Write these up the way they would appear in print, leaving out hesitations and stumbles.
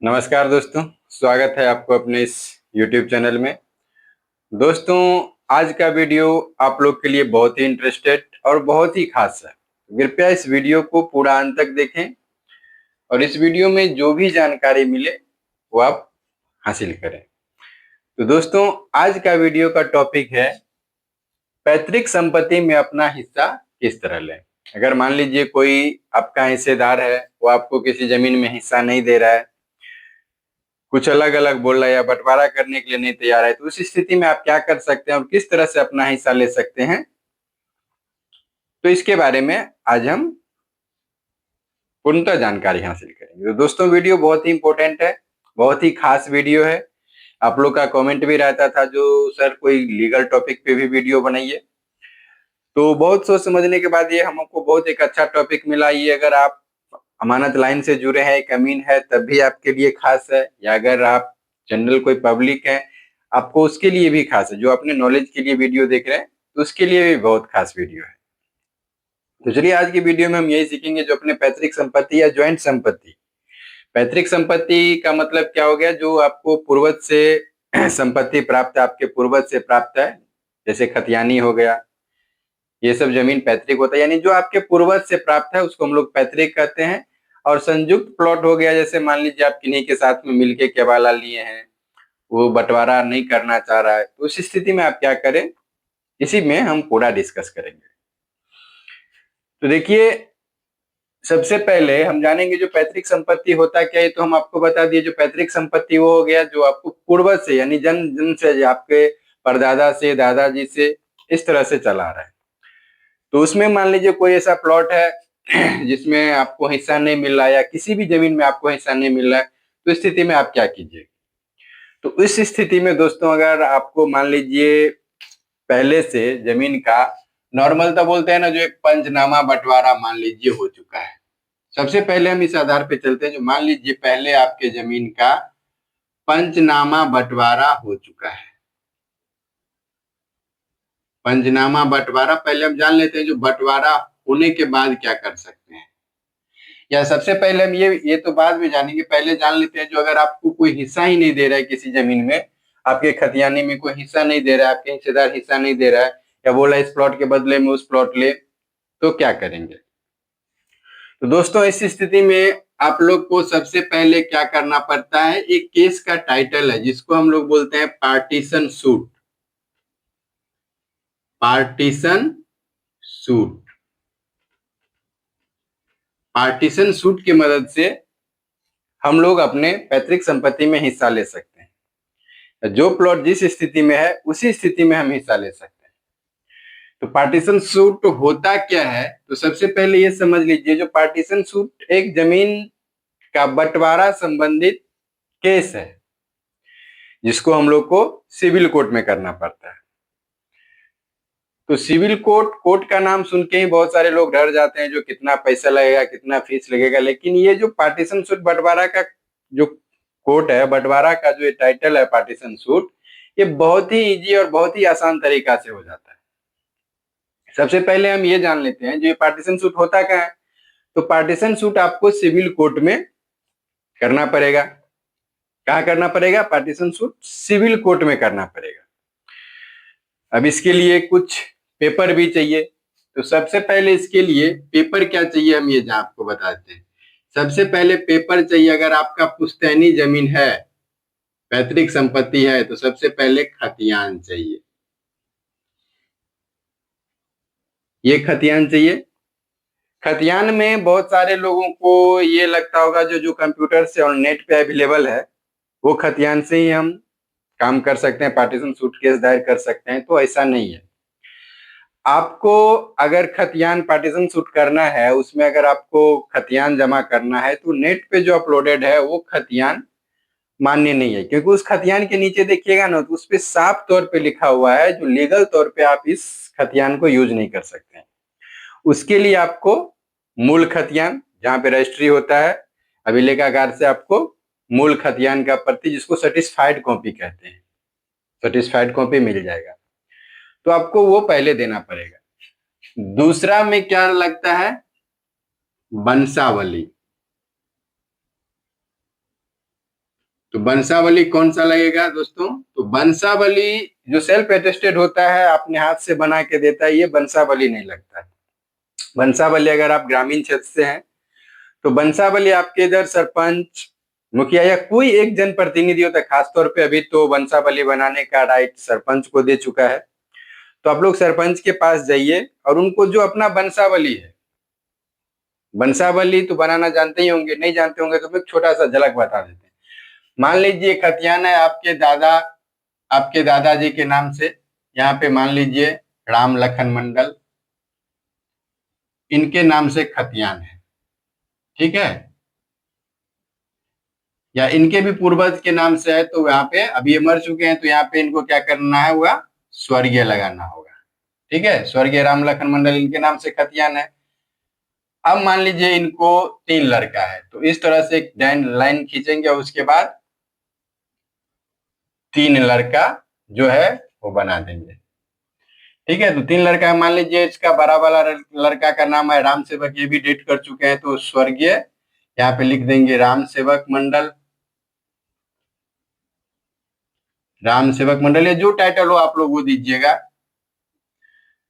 नमस्कार दोस्तों, स्वागत है आपको अपने इस YouTube चैनल में। दोस्तों, आज का वीडियो आप लोग के लिए बहुत ही इंटरेस्टेड और बहुत ही खास है। कृपया इस वीडियो को पूरा अंत तक देखें और इस वीडियो में जो भी जानकारी मिले वो आप हासिल करें। तो दोस्तों, आज का वीडियो का टॉपिक है पैतृक संपत्ति में अपना हिस्सा किस तरह लें। अगर मान लीजिए कोई आपका हिस्सेदार है, वो आपको किसी जमीन में हिस्सा नहीं दे रहा है, कुछ अलग अलग बोल रहा है या बंटवारा करने के लिए नहीं तैयार है, तो उस स्थिति में आप क्या कर सकते हैं और किस तरह से अपना हिस्सा ले सकते हैं, तो इसके बारे में आज हम पूर्णतः जानकारी हासिल करेंगे। तो दोस्तों, वीडियो बहुत ही इंपॉर्टेंट है, बहुत ही खास वीडियो है। आप लोग का कमेंट भी रहता था जो सर कोई लीगल टॉपिक पे भी वीडियो बनाइए, तो बहुत सोच समझने के बाद ये हमको बहुत एक अच्छा टॉपिक मिला। ये अगर आप अमानत लाइन से जुड़े हैं, एक अमीन है, तब भी आपके लिए खास है, या अगर आप जनरल कोई पब्लिक है, आपको उसके लिए भी खास है। जो अपने नॉलेज के लिए वीडियो देख रहे हैं, तो उसके लिए भी बहुत खास वीडियो है। तो चलिए, आज की वीडियो में हम यही सीखेंगे जो अपने पैतृक संपत्ति या ज्वाइंट संपत्ति। पैतृक संपत्ति का मतलब क्या हो गया? जो आपको पूर्वज से संपत्ति प्राप्त है, आपके पूर्वज से प्राप्त है, जैसे खतियानी हो गया, ये सब जमीन पैतृक होता है। यानी जो आपके पूर्वज से प्राप्त है उसको हम लोग पैतृक कहते हैं। और संयुक्त प्लॉट हो गया, जैसे मान लीजिए आप किन्हीं के साथ में मिलके केवाला लिए हैं, वो बंटवारा नहीं करना चाह रहा है, तो उस स्थिति में आप क्या करें, इसी में हम पूरा डिस्कस करेंगे। तो देखिए, सबसे पहले हम जानेंगे जो पैतृक संपत्ति होता क्या है। तो हम आपको बता दिए, जो पैतृक संपत्ति वो हो गया जो आपको पूर्वज से, यानी जन जन से, आपके परदादा से, दादाजी से, इस तरह से चला आ रहा है। तो उसमें मान लीजिए कोई ऐसा प्लॉट है जिसमें आपको हिस्सा नहीं मिल रहा है, या किसी भी जमीन में आपको हिस्सा नहीं मिल रहा है, तो इस स्थिति में आप क्या कीजिए? तो इस स्थिति में दोस्तों, अगर आपको मान लीजिए पहले से जमीन का नॉर्मल तो बोलते हैं ना, जो एक पंचनामा बंटवारा मान लीजिए हो चुका है। सबसे पहले हम इस आधार पे चलते हैं, जो मान लीजिए पहले आपके जमीन का पंचनामा बंटवारा हो चुका है। पंचनामा बंटवारा पहले हम जान लेते हैं, जो बंटवारा होने के बाद क्या कर सकते हैं। या सबसे पहले हम ये तो बाद में जानेंगे, पहले जान लेते हैं जो अगर आपको कोई हिस्सा ही नहीं दे रहा है किसी जमीन में, आपके खतियानी में कोई हिस्सा नहीं दे रहा है, आपके हिस्सेदार हिस्सा नहीं दे रहा है, या बोला इस प्लॉट के बदले में उस प्लॉट ले, तो क्या करेंगे? तो दोस्तों, इस स्थिति में आप लोग को सबसे पहले क्या करना पड़ता है, एक केस का टाइटल है जिसको हम लोग बोलते हैं partition suit. Partition suit. Partition suit की मदद से हम लोग अपने पैतृक संपत्ति में हिस्सा ले सकते हैं। जो प्लॉट जिस स्थिति में है उसी स्थिति में हम हिस्सा ले सकते हैं। तो पार्टीशन सूट होता क्या है, तो सबसे पहले ये समझ लीजिए, जो पार्टीशन सूट एक जमीन का बंटवारा संबंधित केस है, जिसको हम लोग को सिविल कोर्ट में करना पड़ता है। तो सिविल कोर्ट का नाम सुन के ही बहुत सारे लोग डर जाते हैं, जो कितना पैसा लगेगा, कितना फीस लगेगा। लेकिन ये जो पार्टीशन सूट बंटवारा का जो कोर्ट है, बंटवारा का जो टाइटल है पार्टीशन सूट, ये बहुत ही इजी और बहुत ही आसान तरीका से हो जाता है। सबसे पहले हम ये जान लेते हैं जो ये पार्टीशन सूट होता क्या है। तो पार्टीशन सूट आपको सिविल कोर्ट में करना पड़ेगा। कहाँ करना पड़ेगा? पार्टीशन सूट सिविल कोर्ट में करना पड़ेगा। अब इसके लिए कुछ पेपर भी चाहिए। तो सबसे पहले इसके लिए पेपर क्या चाहिए, हम ये आपको बताते हैं। सबसे पहले पेपर चाहिए, अगर आपका पुश्तैनी जमीन है, पैतृक संपत्ति है, तो सबसे पहले खतियान चाहिए। ये खतियान चाहिए। खतियान में बहुत सारे लोगों को ये लगता होगा जो जो कंप्यूटर से और नेट पे अवेलेबल है, वो खतियान से ही हम काम कर सकते हैं, पार्टीशन सूट केस दायर कर सकते हैं। तो ऐसा नहीं है। आपको अगर खतियान पार्टीशन सूट करना है, उसमें अगर आपको खतियान जमा करना है, तो नेट पे जो अपलोडेड है वो खतियान मान्य नहीं है। क्योंकि उस खतियान के नीचे देखिएगा ना, तो उस पे साफ तौर पे लिखा हुआ है जो लीगल तौर पे आप इस खतियान को यूज नहीं कर सकते हैं। उसके लिए आपको मूल खतियान, जहाँ पे रजिस्ट्री होता है, अभिलेखागार से आपको मूल खतियान का प्रति, जिसको सर्टिफाइड कॉपी कहते हैं, सर्टिफाइड कॉपी मिल जाएगा। तो आपको वो पहले देना पड़ेगा। दूसरा में क्या लगता है? वंशावली। तो वंशावली कौन सा लगेगा दोस्तों? तो वंशावली जो सेल्फ अटेस्टेड होता है, अपने हाथ से बना के देता है, ये वंशावली नहीं लगता है। वंशावली अगर आप ग्रामीण क्षेत्र से हैं तो वंशावली आपके इधर सरपंच, मुखिया या कोई एक जनप्रतिनिधि होता है। खासतौर पे अभी तो वंशावली बनाने का राइट सरपंच को दे चुका है। तो आप लोग सरपंच के पास जाइए और उनको जो अपना वंशावली है, वंशावली तो बनाना जानते ही होंगे, नहीं जानते होंगे तो मैं छोटा सा झलक बता देते हैं। मान लीजिए खतियान है आपके दादाजी के नाम से, यहाँ पे मान लीजिए राम लखन मंडल, इनके नाम से खतियान है, ठीक है, या इनके भी पूर्वज के नाम से है, तो यहाँ पे अभी ये मर चुके हैं तो यहाँ पे इनको क्या करना है, हुआ स्वर्गीय लगाना होगा, ठीक है। स्वर्गीय राम लखन मंडल इनके नाम से खतियान है। अब मान लीजिए इनको 3 लड़का है, तो इस तरह से एक लाइन खींचेंगे और उसके बाद 3 लड़का जो है वो बना देंगे, ठीक है। तो 3 लड़का मान लीजिए, इसका बड़ा वाला लड़का का नाम है राम सेवक, ये भी डेट कर चुके हैं, तो स्वर्गीय यहाँ पे लिख देंगे राम सेवक मंडल, राम सेवक मंडल, या जो टाइटल हो आप लोग वो दीजिएगा।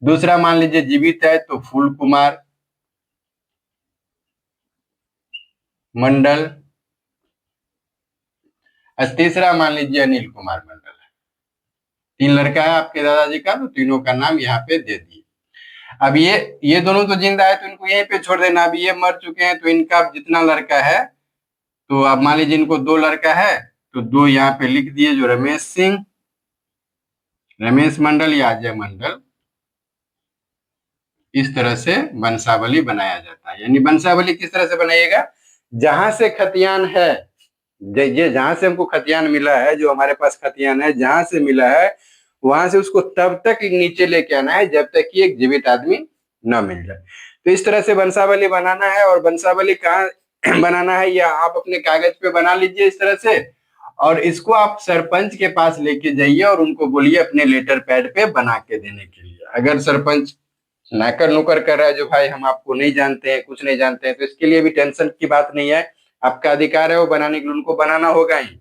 दूसरा मान लीजिए जीवित है तो फूल कुमार मंडल, और तीसरा मान लीजिए अनिल कुमार मंडल है। 3 लड़का है आपके दादाजी का, तो तीनों का नाम यहाँ पे दे दिए। अब ये दोनों तो जिंदा है तो इनको यहीं पे छोड़ देना। अब ये मर चुके हैं तो इनका जितना लड़का है, तो अब मान लीजिए इनको 2 लड़का है तो 2 यहाँ पे लिख दिए, जो रमेश सिंह, रमेश मंडल या अजय मंडल। इस तरह से वंशावली बनाया जाता है। यानी वंशावली किस तरह से बनाइएगा, जहां से खतियान है, ये जहां से हमको खतियान मिला है, जो हमारे पास खतियान है जहां से मिला है, वहां से उसको तब तक नीचे लेके आना है जब तक कि एक जीवित आदमी न मिल जाए। तो इस तरह से वंशावली बनाना है। और वंशावली कहाँ बनाना है, या आप अपने कागज पे बना लीजिए इस तरह से, और इसको आप सरपंच के पास लेके जाइए और उनको बोलिए अपने लेटर पैड पे बना के देने के लिए। अगर सरपंच नाकर नुकर कर रहा है, जो भाई हम आपको नहीं जानते हैं, कुछ नहीं जानते हैं, तो इसके लिए भी टेंशन की बात नहीं है, आपका अधिकार है वो बनाने के लिए, उनको बनाना होगा ही।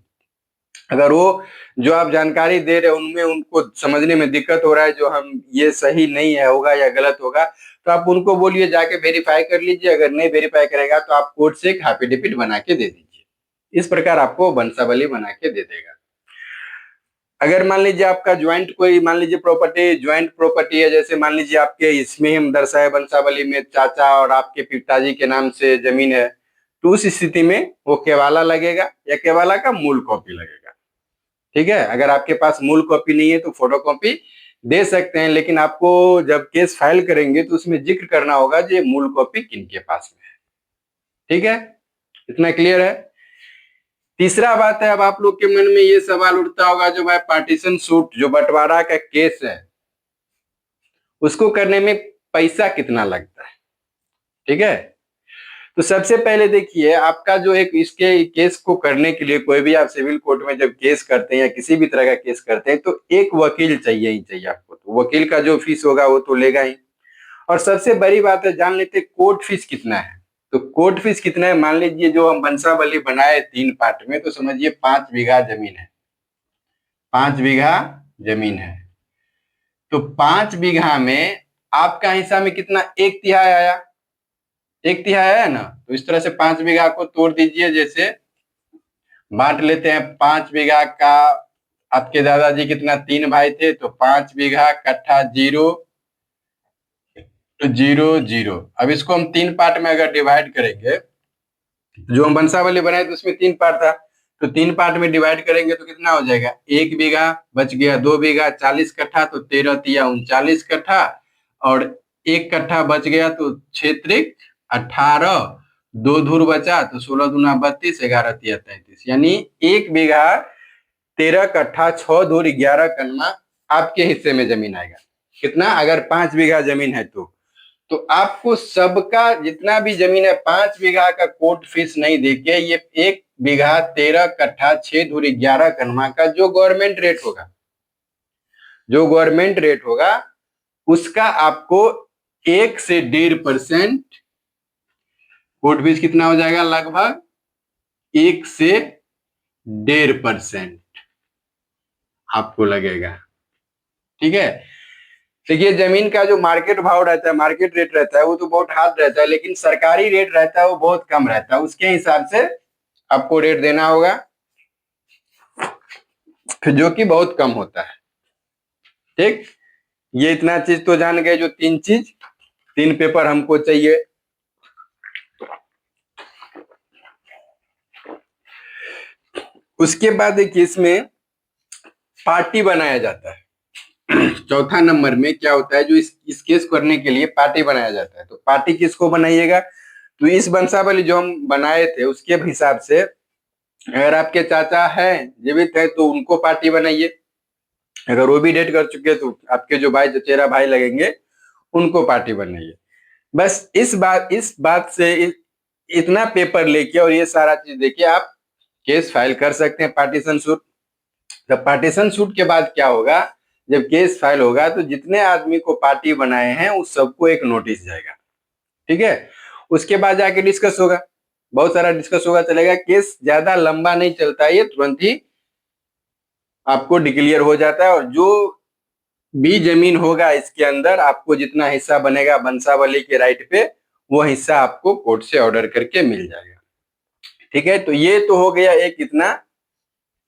अगर वो जो आप जानकारी दे रहे हैं उनमें उनको समझने में दिक्कत हो रहा है, जो हम ये सही नहीं है होगा या गलत होगा, तो आप उनको बोलिए जाके वेरीफाई कर लीजिए। अगर नहीं वेरीफाई करेगा तो आप कोर्ट से एक एफिडेविट बना के दे दीजिए। इस प्रकार आपको वंशावली बना के दे देगा। अगर मान लीजिए आपका ज्वाइंट कोई, मान लीजिए प्रॉपर्टी ज्वाइंट प्रॉपर्टी है, जैसे मान लीजिए आपके इसमें हम दर्शाए वंशावली में चाचा और आपके पिताजी के नाम से जमीन है, तो उस स्थिति में वो केवाला लगेगा या केवाला का मूल कॉपी लगेगा, ठीक है। अगर आपके पास मूल कॉपी नहीं है तो फोटो कॉपी दे सकते हैं, लेकिन आपको जब केस फाइल करेंगे तो उसमें जिक्र करना होगा कि मूल कॉपी किनके पास में है, ठीक है। इतना क्लियर है। तीसरा बात है, अब आप लोग के मन में ये सवाल उठता होगा, जो भाई पार्टीशन सूट जो बंटवारा का केस है उसको करने में पैसा कितना लगता है, ठीक है। तो सबसे पहले देखिए, आपका जो एक इसके केस को करने के लिए, कोई भी आप सिविल कोर्ट में जब केस करते हैं या किसी भी तरह का केस करते हैं, तो एक वकील चाहिए ही चाहिए आपको। तो वकील का जो फीस होगा वो तो लेगा ही। और सबसे बड़ी बात है, जान लेते कोर्ट फीस कितना है। तो कोर्ट फीस कितना है, मान लीजिए जो हम वंशावली बनाए 3 पार्ट में, तो समझिए 5 बीघा जमीन है, 5 बीघा जमीन है। तो 5 बीघा में आपका हिस्सा में कितना, 1/3 आया, 1/3 आया ना। तो इस तरह से 5 बीघा को तोड़ दीजिए, जैसे बांट लेते हैं। 5 बीघा का आपके दादाजी कितना, 3 भाई थे, तो 5 बीघा कट्ठा 0 0 0। अब इसको हम 3 पार्ट में अगर डिवाइड करेंगे, जो हम वंशावली बनाए तो उसमें 3 पार्ट था, तो 3 पार्ट में डिवाइड करेंगे तो कितना हो जाएगा, 1 बीघा बच गया, 2 बीघा 40 कट्ठा, तो 13 तिया 39 कट्ठा, और 1 कट्ठा बच गया, तो 6 त्रिक 18, 2 धूर बचा, तो 16 दूना 32, 11 तिया 33, यानी 1 बीघा 13 कट्ठा 6 धूर 11 कन्मा आपके हिस्से में जमीन आएगा। कितना, अगर 5 बीघा जमीन है तो आपको सबका जितना भी जमीन है 5 बीघा का कोर्ट फीस नहीं देके, ये 1 बीघा 13 कट्ठा 6 धूर 11 कन्मा का जो गवर्नमेंट रेट होगा, जो गवर्नमेंट रेट होगा उसका आपको 1 से 1.5% कोर्ट फीस कितना हो जाएगा, लगभग 1 से 1.5% आपको लगेगा। ठीक है, देखिए जमीन का जो मार्केट भाव रहता है, मार्केट रेट रहता है, वो तो बहुत हार्ड रहता है, लेकिन सरकारी रेट रहता है वो बहुत कम रहता है। उसके हिसाब से आपको रेट देना होगा, जो कि बहुत कम होता है। ठीक, ये इतना चीज तो जान गए, जो तीन पेपर हमको चाहिए। उसके बाद देखिए इसमें पार्टी बनाया जाता है। चौथा नंबर में क्या होता है, जो इस केस करने के लिए पार्टी बनाया जाता है। तो पार्टी किसको बनाइएगा, तो इस वंशावली जो हम बनाए थे उसके हिसाब से अगर आपके चाचा हैं, जीवित है, तो उनको पार्टी बनाइए। अगर वो भी डेट कर चुके हैं तो आपके जो भाई चचेरा भाई लगेंगे उनको पार्टी बनाइए। बस इस बात से इतना पेपर लेके और ये सारा चीज देखिए आप केस फाइल कर सकते हैं, पार्टीशन सूट। जब पार्टीशन सूट के बाद क्या होगा, जब केस फाइल होगा तो जितने आदमी को पार्टी बनाए हैं उस सबको एक नोटिस जाएगा। ठीक है, उसके बाद जाके डिस्कस होगा, बहुत सारा डिस्कस होगा, चलेगा। केस ज्यादा लंबा नहीं चलता है, ये तुरंत ही आपको डिक्लेयर हो जाता है। और जो भी जमीन होगा इसके अंदर आपको जितना हिस्सा बनेगा वंशावली के राइट पे, वो हिस्सा आपको कोर्ट से ऑर्डर करके मिल जाएगा। ठीक है, तो ये तो हो गया एक इतना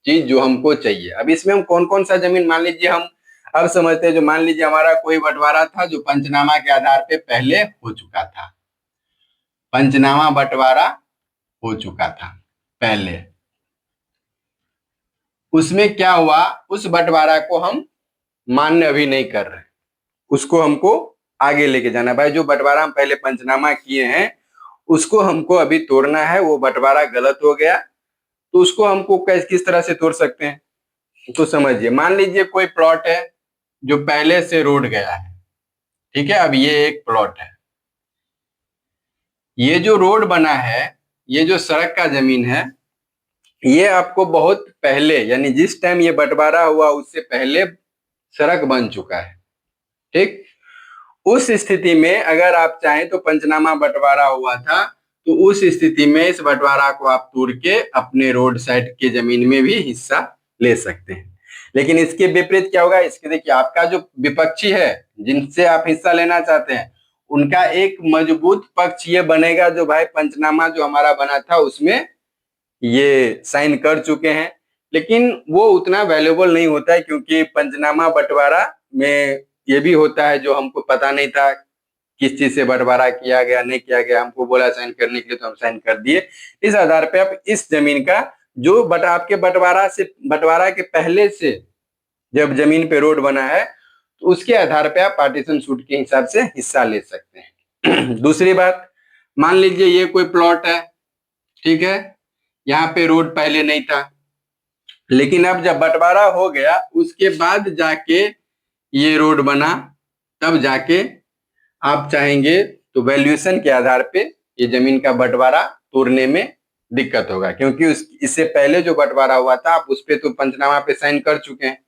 चीज जो हमको चाहिए। अब इसमें हम कौन कौन सा जमीन, मान लीजिए हम अब समझते हैं, जो मान लीजिए हमारा कोई बंटवारा था जो पंचनामा के आधार पे पहले हो चुका था, पंचनामा बंटवारा हो चुका था पहले, उसमें क्या हुआ, उस बंटवारा को हम मान्य अभी नहीं कर रहे, उसको हमको आगे लेके जाना है। भाई जो बंटवारा हम पहले पंचनामा किए हैं उसको हमको अभी तोड़ना है, वो बंटवारा गलत हो गया, तो उसको हमको किस तरह से तोड़ सकते हैं, तो समझिए। मान लीजिए कोई प्लॉट है जो पहले से रोड गया है, ठीक है, अब ये एक प्लॉट है, ये जो रोड बना है, ये जो सड़क का जमीन है, ये आपको बहुत पहले, यानी जिस टाइम ये बंटवारा हुआ उससे पहले सड़क बन चुका है। ठीक, उस स्थिति में अगर आप चाहें तो पंचनामा बंटवारा हुआ था, तो उस स्थिति में इस बंटवारा को आप तोड़ के अपने रोड साइड के जमीन में भी हिस्सा ले सकते हैं। लेकिन इसके विपरीत क्या होगा, इसके देखिए आपका जो विपक्षी है जिनसे आप हिस्सा लेना चाहते हैं, उनका एक मजबूत पक्ष ये बनेगा जो भाई पंचनामा जो हमारा बना था उसमें ये साइन कर चुके हैं। लेकिन वो उतना वैल्यूएबल नहीं होता है, क्योंकि पंचनामा बंटवारा में ये भी होता है जो हमको पता नहीं था किस चीज से बंटवारा किया गया नहीं किया गया, हमको बोला साइन करने के लिए तो हम साइन कर दिए। इस आधार पे आप इस जमीन का जो आपके बंटवारा के पहले से जब जमीन पे रोड बना है, तो उसके आधार पे आप पार्टीशन सूट के हिसाब से हिस्सा ले सकते हैं। दूसरी बात, मान लीजिए ये कोई प्लॉट है, ठीक है, यहाँ पे रोड पहले नहीं था, लेकिन अब जब बंटवारा हो गया उसके बाद जाके ये रोड बना, तब जाके आप चाहेंगे तो वैल्यूएशन के आधार पे ये जमीन का बंटवारा तोड़ने में दिक्कत होगा, क्योंकि इससे पहले जो बंटवारा हुआ था आप उस पे तो पंचनामा पे साइन कर चुके हैं।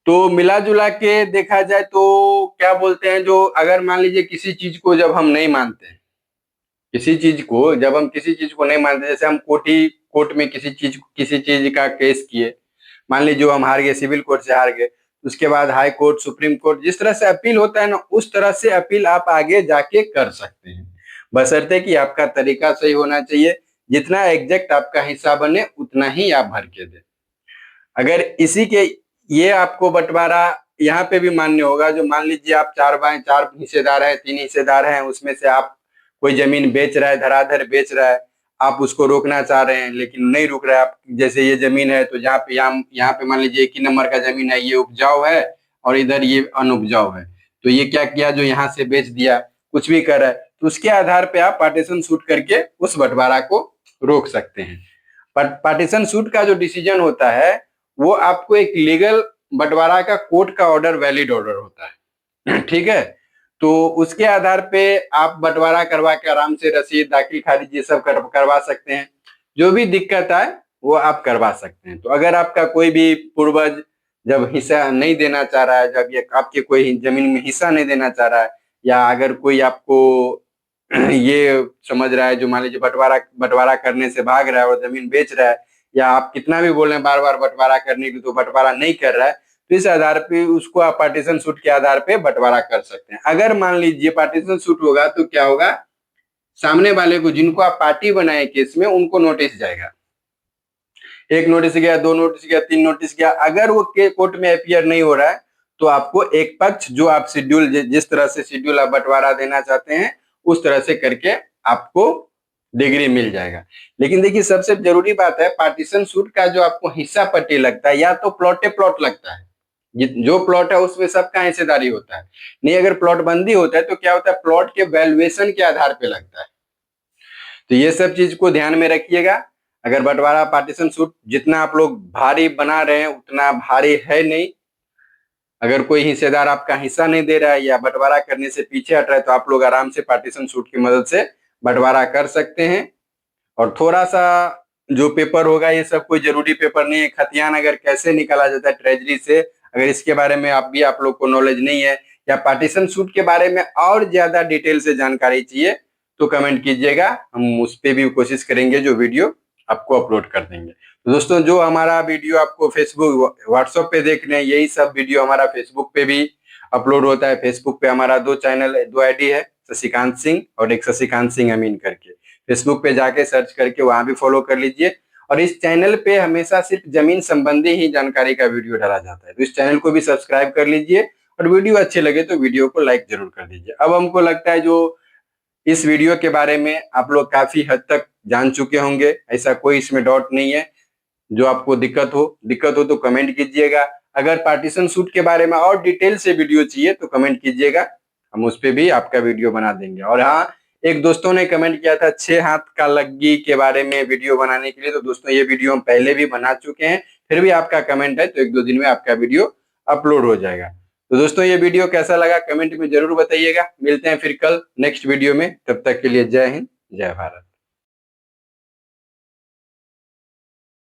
तो मिला जुला के देखा जाए तो क्या बोलते हैं, जो अगर मान लीजिए किसी चीज को जब हम नहीं मानते, किसी चीज को नहीं मानते, जैसे हम कोर्ट में किसी चीज का केस किए, मान लीजिए जो हम हार गए, सिविल कोर्ट से हार गए, उसके बाद हाई कोर्ट, सुप्रीम कोर्ट, जिस तरह से अपील होता है ना, उस तरह से अपील आप आगे जाके कर सकते हैं, बशर्ते कि आपका तरीका सही होना चाहिए। जितना एग्जैक्ट आपका हिस्सा बने उतना ही आप भर के दें। अगर इसी के ये आपको बंटवारा यहाँ पे भी मान्य होगा, जो मान लीजिए आप चार हिस्सेदार हैं, 3 हिस्सेदार हैं, उसमें से आप कोई जमीन बेच रहा है, धराधर बेच रहा है, आप उसको रोकना चाह रहे हैं लेकिन नहीं रुक रहा है। आप जैसे ये जमीन है तो यहाँ पे मान लीजिए 1 ही नंबर का जमीन है, ये उपजाऊ है और इधर ये अनउपजाऊ है, तो ये क्या किया, जो यहाँ से बेच दिया, कुछ भी कर रहा है, तो उसके आधार पे आप पार्टीशन सूट करके उस बंटवारा को रोक सकते हैं। पार्टीशन सूट का जो डिसीजन होता है वो आपको एक लीगल बंटवारा का कोर्ट का ऑर्डर वैलिड ऑर्डर होता है। ठीक है, तो उसके आधार पे आप बंटवारा करवा के आराम से रसीद दाखिल खारिज ये सब करवा सकते हैं। जो भी दिक्कत आए वो आप करवा सकते हैं। तो अगर आपका कोई भी पूर्वज जब हिस्सा नहीं देना चाह रहा है, जब ये आपके कोई जमीन में हिस्सा नहीं देना चाह रहा है, या अगर कोई आपको ये समझ रहा है, जो मान लीजिए बंटवारा करने से भाग रहा है और जमीन बेच रहा है, या आप कितना भी बोल रहे हैं बार बार बंटवारा करने की, तो बंटवारा नहीं कर रहा है, तो इस आधार पे उसको आप पार्टीशन सूट के आधार पे बंटवारा कर सकते हैं। अगर मान लीजिए पार्टीशन सूट होगा तो क्या होगा, सामने वाले को, जिनको आप पार्टी बनाए केस में, उनको नोटिस जाएगा। एक नोटिस गया, दो नोटिस गया, तीन नोटिस गया। अगर वो कोर्ट में अपियर नहीं हो रहा है तो आपको एक पक्ष, जो आप शेड्यूल, जिस तरह से शेड्यूल आप बंटवारा देना चाहते हैं उस तरह से करके आपको डिग्री मिल जाएगा। लेकिन देखिए सबसे जरूरी बात है, पार्टीशन सूट का जो आपको हिस्सा पट्टी लगता है, या तो प्लॉटे प्लॉट लगता है, जो प्लॉट है उसमें सबका हिस्सेदारी होता है। नहीं, अगर प्लॉट बंदी होता है तो क्या होता है, प्लॉट के वैल्यूएशन के आधार पे लगता है। तो ये सब चीज को ध्यान में रखिएगा। अगर बंटवारा पार्टीशन सूट जितना आप लोग भारी बना रहे हैं उतना भारी है नहीं। अगर कोई हिस्सेदार आपका हिस्सा नहीं दे रहा है या बंटवारा करने से पीछे हट रहा है तो आप लोग आराम से पार्टीशन सूट की मदद से बंटवारा कर सकते हैं। और थोड़ा सा जो पेपर होगा, ये सब कोई जरूरी पेपर नहीं है। खतियान अगर कैसे निकाला जाता है ट्रेजरी से, अगर इसके बारे में आप लोग को नॉलेज नहीं है, या पार्टीशन सूट के बारे में और ज्यादा डिटेल से जानकारी चाहिए, तो कमेंट कीजिएगा, हम उस पर भी कोशिश करेंगे जो वीडियो आपको अपलोड कर देंगे। तो दोस्तों, जो हमारा वीडियो आपको फेसबुक व्हाट्सएप पे देख रहे हैं, यही सब वीडियो हमारा फेसबुक पे भी अपलोड होता है। फेसबुक पे हमारा दो आईडी है, शशिकांत सिंह और एक शशिकांत सिंह अमीन करके। फेसबुक पे जाके सर्च करके वहां भी फॉलो कर लीजिए। और इस चैनल पे हमेशा सिर्फ जमीन संबंधी ही जानकारी का वीडियो डाला जाता है, तो इस चैनल को भी सब्सक्राइब कर लीजिए। और वीडियो अच्छे लगे तो वीडियो को लाइक जरूर कर दीजिए। अब हमको लगता है जो इस वीडियो के बारे में आप लोग काफी हद तक जान चुके होंगे, ऐसा कोई इसमें डाउट नहीं है। जो आपको दिक्कत हो तो कमेंट कीजिएगा। अगर पार्टीशन सूट के बारे में और डिटेल से वीडियो चाहिए तो कमेंट कीजिएगा, हम उस पे भी आपका वीडियो बना देंगे। और हाँ, एक दोस्तों ने कमेंट किया था 6 हाथ का लग्गी के बारे में वीडियो बनाने के लिए, तो दोस्तों ये वीडियो हम पहले भी बना चुके हैं। फिर भी आपका कमेंट है तो 1-2 दिन में आपका वीडियो अपलोड हो जाएगा। तो दोस्तों, ये वीडियो कैसा लगा कमेंट में जरूर बताइएगा। मिलते हैं फिर कल नेक्स्ट वीडियो में, तब तक के लिए जय हिंद, जय भारत।